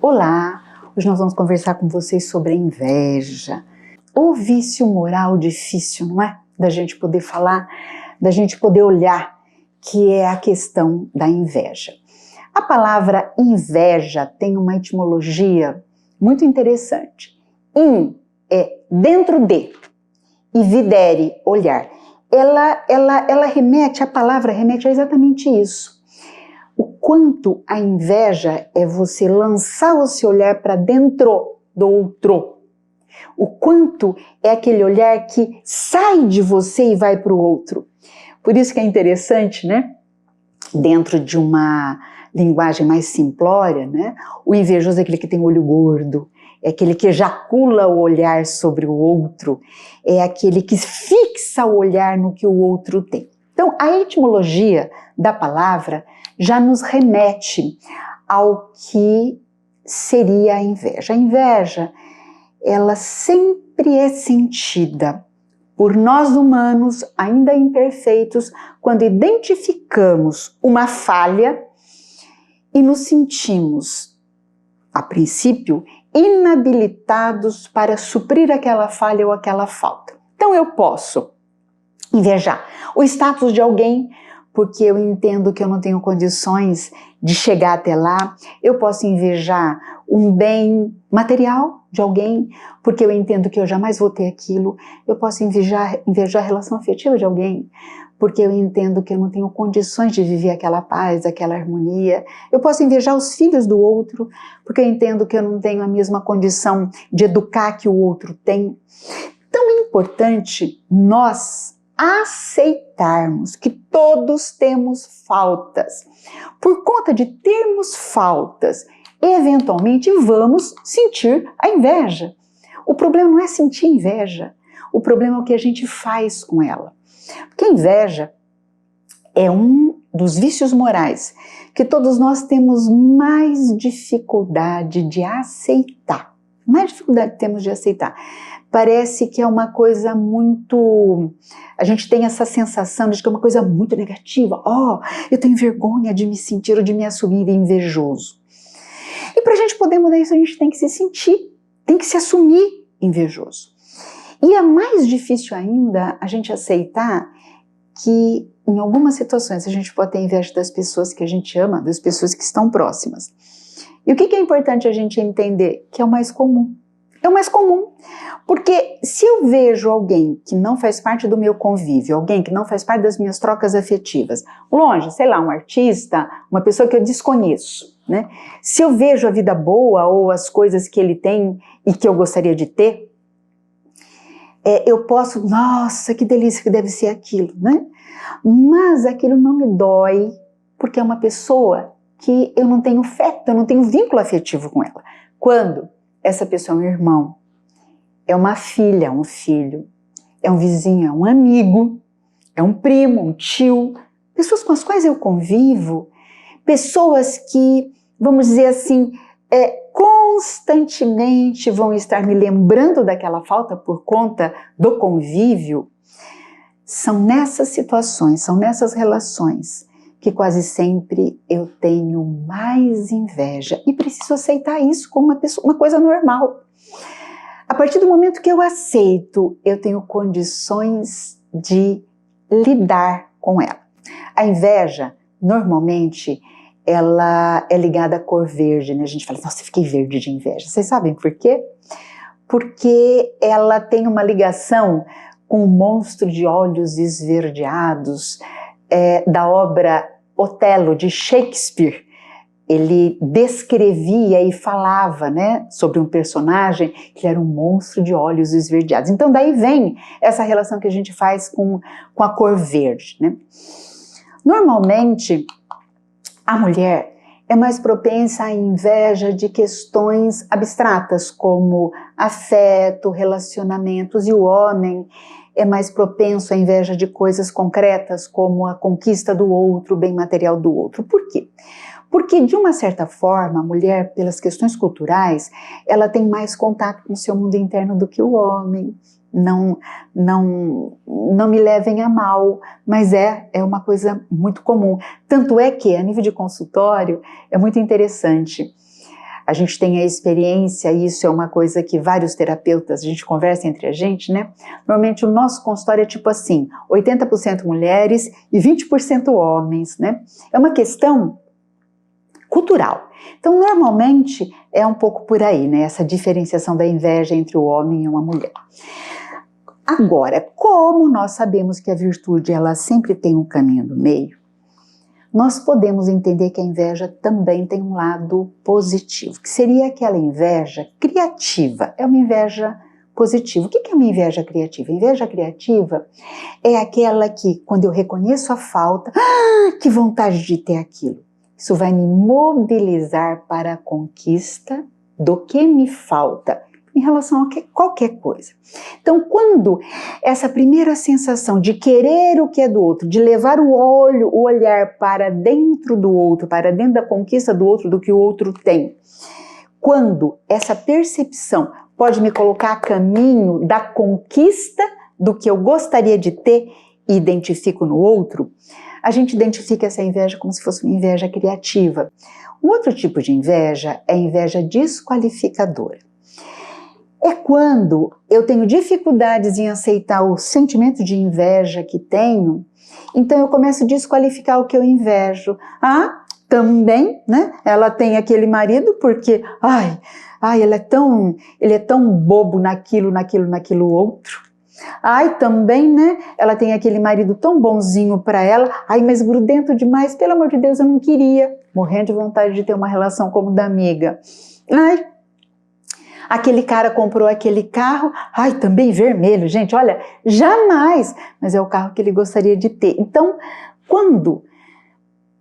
Olá, hoje nós vamos conversar com vocês sobre a inveja. O vício moral difícil, não é? Da gente poder falar, da gente poder olhar, que é a questão da inveja. A palavra inveja tem uma etimologia muito interessante. In é dentro de e videre, olhar. Ela remete, a palavra remete a exatamente isso. O quanto a inveja é você lançar o seu olhar para dentro do outro. O quanto é aquele olhar que sai de você e vai para o outro. Por isso que é interessante, né? Dentro de uma linguagem mais simplória, né? O invejoso é aquele que tem olho gordo, é aquele que ejacula o olhar sobre o outro, é aquele que fixa o olhar no que o outro tem. Então, a etimologia da palavra já nos remete ao que seria a inveja. A inveja, ela sempre é sentida por nós humanos, ainda imperfeitos, quando identificamos uma falha e nos sentimos, a princípio, inabilitados para suprir aquela falha ou aquela falta. Então eu posso invejar o status de alguém, porque eu entendo que eu não tenho condições de chegar até lá. Eu posso invejar um bem material de alguém, porque eu entendo que eu jamais vou ter aquilo. Eu posso invejar a relação afetiva de alguém, porque eu entendo que eu não tenho condições de viver aquela paz, aquela harmonia. Eu posso invejar os filhos do outro, porque eu entendo que eu não tenho a mesma condição de educar que o outro tem. Tão importante nós aceitarmos que todos temos faltas. Por conta de termos faltas, eventualmente vamos sentir a inveja. O problema não é sentir inveja, o problema é o que a gente faz com ela. Porque a inveja é um dos vícios morais que todos nós temos mais dificuldade de aceitar. Mais dificuldade temos de aceitar. Parece que é uma coisa muito... A gente tem essa sensação de que é uma coisa muito negativa. Eu tenho vergonha de me sentir ou de me assumir invejoso. E para a gente poder mudar isso, a gente tem que se sentir, tem que se assumir invejoso. E é mais difícil ainda a gente aceitar que em algumas situações a gente pode ter inveja das pessoas que a gente ama, das pessoas que estão próximas. E o que é importante a gente entender? Que é o mais comum. É o mais comum, porque se eu vejo alguém que não faz parte do meu convívio, alguém que não faz parte das minhas trocas afetivas, longe, sei lá, um artista, uma pessoa que eu desconheço, né? Se eu vejo a vida boa ou as coisas que ele tem e que eu gostaria de ter, eu posso, nossa, que delícia que deve ser aquilo, né? Mas aquilo não me dói, porque é uma pessoa que eu não tenho afeto, eu não tenho vínculo afetivo com ela. Quando essa pessoa é um irmão, é uma filha, um filho, é um vizinho, é um amigo, é um primo, um tio, pessoas com as quais eu convivo, pessoas que, vamos dizer assim, constantemente vão estar me lembrando daquela falta por conta do convívio. São nessas situações, são nessas relações que quase sempre eu tenho mais inveja e preciso aceitar isso como uma coisa normal. A partir do momento que eu aceito, eu tenho condições de lidar com ela. A inveja, normalmente, ela é ligada à cor verde, né? A gente fala, nossa, eu fiquei verde de inveja. Vocês sabem por quê? Porque ela tem uma ligação com o monstro de olhos esverdeados, da obra Otelo, de Shakespeare. Ele descrevia e falava, né, sobre um personagem que era um monstro de olhos esverdeados. Então daí vem essa relação que a gente faz com a cor verde, né? Normalmente, a mulher é mais propensa à inveja de questões abstratas, como afeto, relacionamentos, e o homem é mais propenso à inveja de coisas concretas, como a conquista do outro, o bem material do outro. Por quê? Porque, de uma certa forma, a mulher, pelas questões culturais, ela tem mais contato com o seu mundo interno do que o homem. Não me levem a mal, mas é uma coisa muito comum. Tanto é que, a nível de consultório, é muito interessante. a gente tem a experiência, e isso é uma coisa que vários terapeutas, a gente conversa entre a gente, né? Normalmente o nosso consultório é tipo assim, 80% mulheres e 20% homens, né? É uma questão cultural. Então, normalmente, é um pouco por aí, né? Essa diferenciação da inveja entre o homem e uma mulher. Agora, como nós sabemos que a virtude, ela sempre tem um caminho do meio, nós podemos entender que a inveja também tem um lado positivo, que seria aquela inveja criativa, é uma inveja positiva. O que é uma inveja criativa? A inveja criativa é aquela que, quando eu reconheço a falta, que vontade de ter aquilo. Isso vai me mobilizar para a conquista do que me falta em relação a qualquer coisa. Então, quando essa primeira sensação de querer o que é do outro, de levar o olhar para dentro do outro, para dentro da conquista do outro, do que o outro tem, quando essa percepção pode me colocar a caminho da conquista do que eu gostaria de ter e identifico no outro, a gente identifica essa inveja como se fosse uma inveja criativa. Um outro tipo de inveja é a inveja desqualificadora. É quando eu tenho dificuldades em aceitar o sentimento de inveja que tenho, então eu começo a desqualificar o que eu invejo. Ah, também, né? Ela tem aquele marido porque, ele é tão bobo naquilo outro. Ai, também, né? Ela tem aquele marido tão bonzinho para ela. Ai, mas grudento demais, pelo amor de Deus, eu não queria. Morrendo de vontade de ter uma relação como da amiga. Ai, aquele cara comprou aquele carro. Ai, também vermelho, gente, olha, jamais. Mas é o carro que ele gostaria de ter. Então, quando,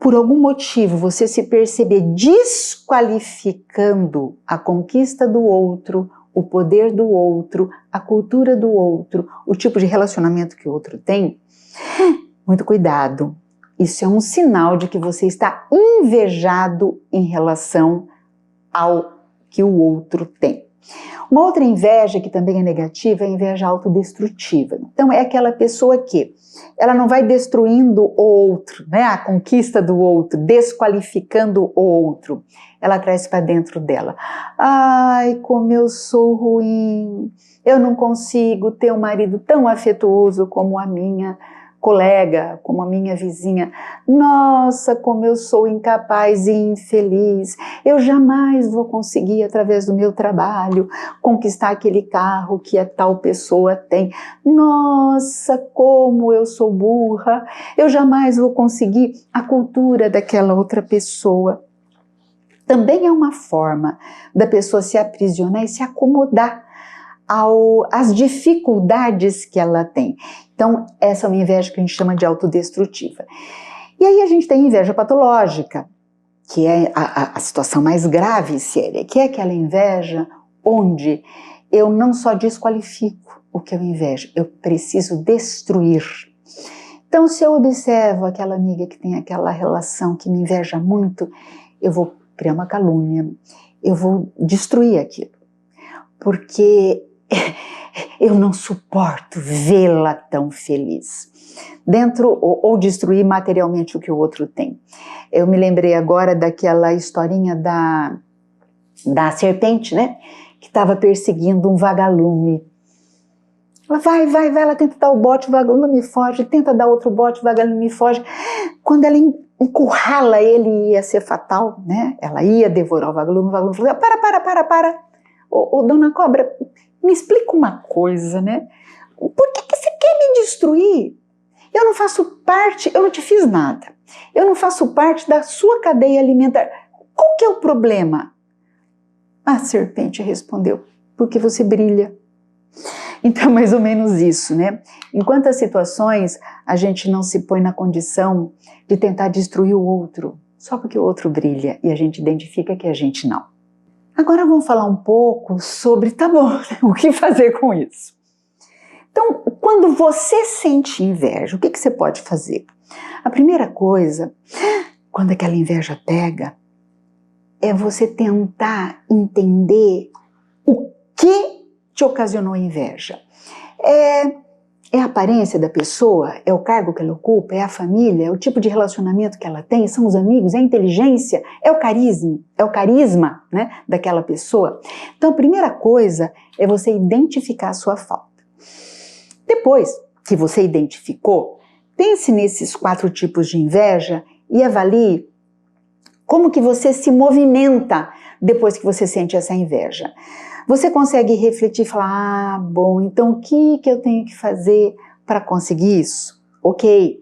por algum motivo, você se perceber desqualificando a conquista do outro, o poder do outro, a cultura do outro, o tipo de relacionamento que o outro tem, muito cuidado. Isso é um sinal de que você está invejado em relação ao que o outro tem. Uma outra inveja que também é negativa é a inveja autodestrutiva. Então é aquela pessoa que ela não vai destruindo o outro, né? A conquista do outro, desqualificando o outro. Ela traz para dentro dela. Ai, como eu sou ruim, eu não consigo ter um marido tão afetuoso como a minha colega, como a minha vizinha. Nossa, como eu sou incapaz e infeliz. Eu jamais vou conseguir, através do meu trabalho, conquistar aquele carro que a tal pessoa tem. Nossa, como eu sou burra. Eu jamais vou conseguir a cultura daquela outra pessoa. Também é uma forma da pessoa se aprisionar e se acomodar às dificuldades que ela tem. Então, essa é uma inveja que a gente chama de autodestrutiva. E aí a gente tem inveja patológica, que é a situação mais grave e séria, que é aquela inveja onde eu não só desqualifico o que eu invejo, eu preciso destruir. Então, se eu observo aquela amiga que tem aquela relação que me inveja muito, eu vou criar uma calúnia, eu vou destruir aquilo, porque eu não suporto vê-la tão feliz. Ou destruir materialmente o que o outro tem. Eu me lembrei agora daquela historinha da serpente, né? Que estava perseguindo um vagalume. Ela vai, ela tenta dar o bote, o vagalume foge, tenta dar outro bote, o vagalume foge. Quando ela encurrala ele, ia ser fatal, né? Ela ia devorar o vagalume falou, para. Ô, dona Cobra, me explica uma coisa, né? Por que você quer me destruir? Eu não faço parte, eu não te fiz nada. Eu não faço parte da sua cadeia alimentar. Qual que é o problema? A serpente respondeu, porque você brilha. Então, mais ou menos isso, né? Em quantas situações a gente não se põe na condição de tentar destruir o outro, só porque o outro brilha e a gente identifica que a gente não. Agora vamos falar um pouco sobre, tá bom, o que fazer com isso? Então, quando você sente inveja, o que você pode fazer? A primeira coisa, quando aquela inveja pega, é você tentar entender o que te ocasionou inveja. É a aparência da pessoa? É o cargo que ela ocupa? É a família? É o tipo de relacionamento que ela tem? São os amigos? É a inteligência? É o carisma? É o carisma, né, daquela pessoa? Então, a primeira coisa é você identificar a sua falta. Depois que você identificou, pense nesses 4 tipos de inveja e avalie como que você se movimenta depois que você sente essa inveja. Você consegue refletir e falar, ah, bom, então o que eu tenho que fazer para conseguir isso? Ok.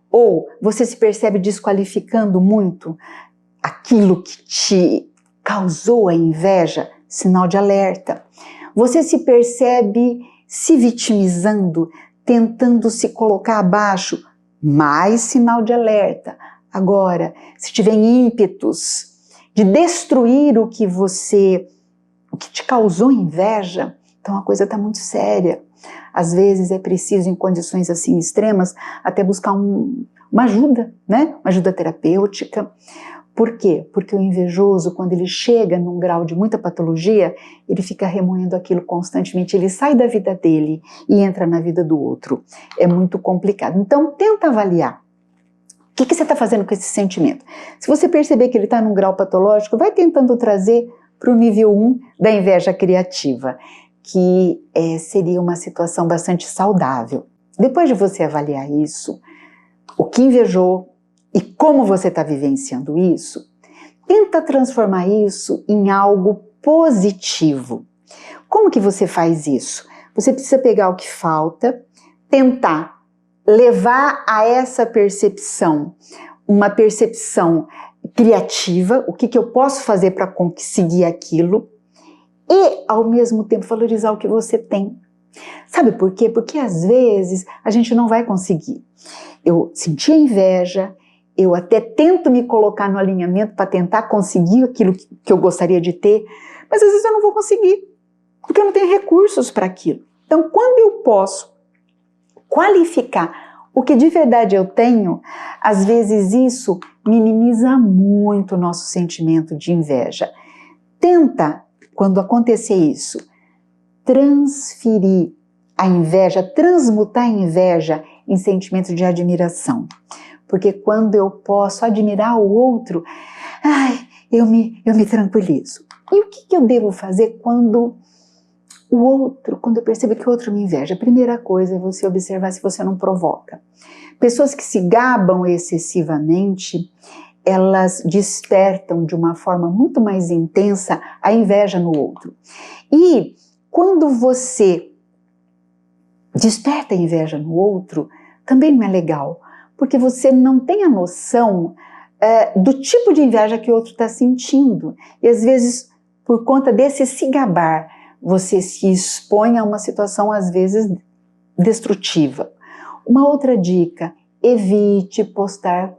Ou você se percebe desqualificando muito aquilo que te causou a inveja? Sinal de alerta. Você se percebe se vitimizando, tentando se colocar abaixo? Mais sinal de alerta. Agora, se tiver ímpetos de destruir o que te causou inveja, então a coisa está muito séria. Às vezes é preciso, em condições assim extremas, até buscar uma ajuda, né? Uma ajuda terapêutica. Por quê? Porque o invejoso, quando ele chega num grau de muita patologia, ele fica remoendo aquilo constantemente, ele sai da vida dele e entra na vida do outro. É muito complicado. Então, tenta avaliar. O que você está fazendo com esse sentimento? Se você perceber que ele está num grau patológico, vai tentando trazer para o nível 1 da inveja criativa, que seria uma situação bastante saudável. Depois de você avaliar isso, o que invejou e como você está vivenciando isso, tenta transformar isso em algo positivo. Como que você faz isso? Você precisa pegar o que falta, tentar levar a essa percepção, uma percepção criativa, o que eu posso fazer para conseguir aquilo, e ao mesmo tempo valorizar o que você tem. Sabe por quê? Porque às vezes a gente não vai conseguir. Eu senti a inveja, eu até tento me colocar no alinhamento para tentar conseguir aquilo que eu gostaria de ter, mas às vezes eu não vou conseguir, porque eu não tenho recursos para aquilo. Então, quando eu posso qualificar o que de verdade eu tenho, às vezes isso minimiza muito o nosso sentimento de inveja. Tenta, quando acontecer isso, transferir a inveja, transmutar a inveja em sentimento de admiração. Porque quando eu posso admirar o outro, eu me tranquilizo. E o que eu devo fazer quando eu percebo que o outro me inveja? A primeira coisa é você observar se você não provoca. Pessoas que se gabam excessivamente, elas despertam de uma forma muito mais intensa a inveja no outro. E quando você desperta a inveja no outro, também não é legal, porque você não tem a noção do tipo de inveja que o outro está sentindo. E às vezes, por conta desse se gabar, você se expõe a uma situação, às vezes, destrutiva. Uma outra dica: evite postar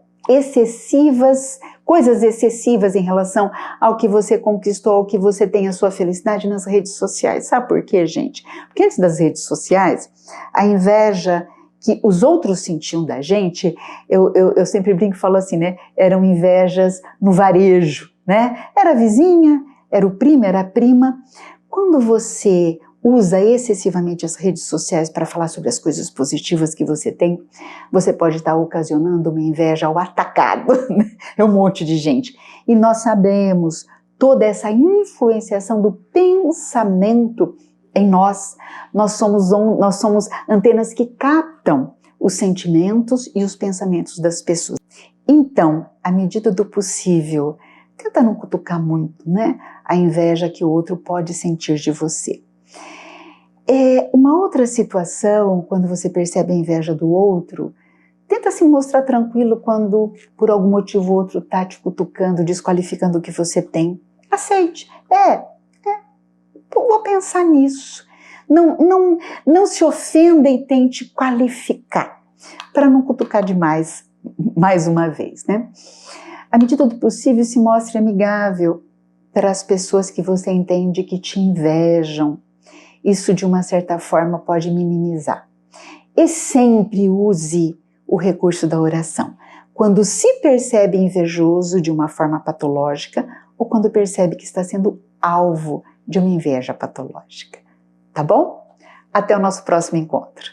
coisas excessivas em relação ao que você conquistou, ao que você tem a sua felicidade nas redes sociais. Sabe por quê, gente? Porque antes das redes sociais, a inveja que os outros sentiam da gente, eu sempre brinco e falo assim, né? Eram invejas no varejo, né? Era a vizinha, era o primo, era a prima. Quando você usa excessivamente as redes sociais para falar sobre as coisas positivas que você tem, você pode estar ocasionando uma inveja ao atacado. É um monte de gente. E nós sabemos toda essa influenciação do pensamento em nós. Nós somos antenas que captam os sentimentos e os pensamentos das pessoas. Então, à medida do possível, tenta não cutucar muito, né? A inveja que o outro pode sentir de você. Uma outra situação, quando você percebe a inveja do outro, tenta se mostrar tranquilo quando, por algum motivo ou outro, está te cutucando, desqualificando o que você tem. Aceite. Vou pensar nisso. Não se ofenda e tente qualificar, para não cutucar demais, mais uma vez, né? À medida do possível, se mostre amigável para as pessoas que você entende que te invejam. Isso, de uma certa forma, pode minimizar. E sempre use o recurso da oração. Quando se percebe invejoso de uma forma patológica ou quando percebe que está sendo alvo de uma inveja patológica. Tá bom? Até o nosso próximo encontro.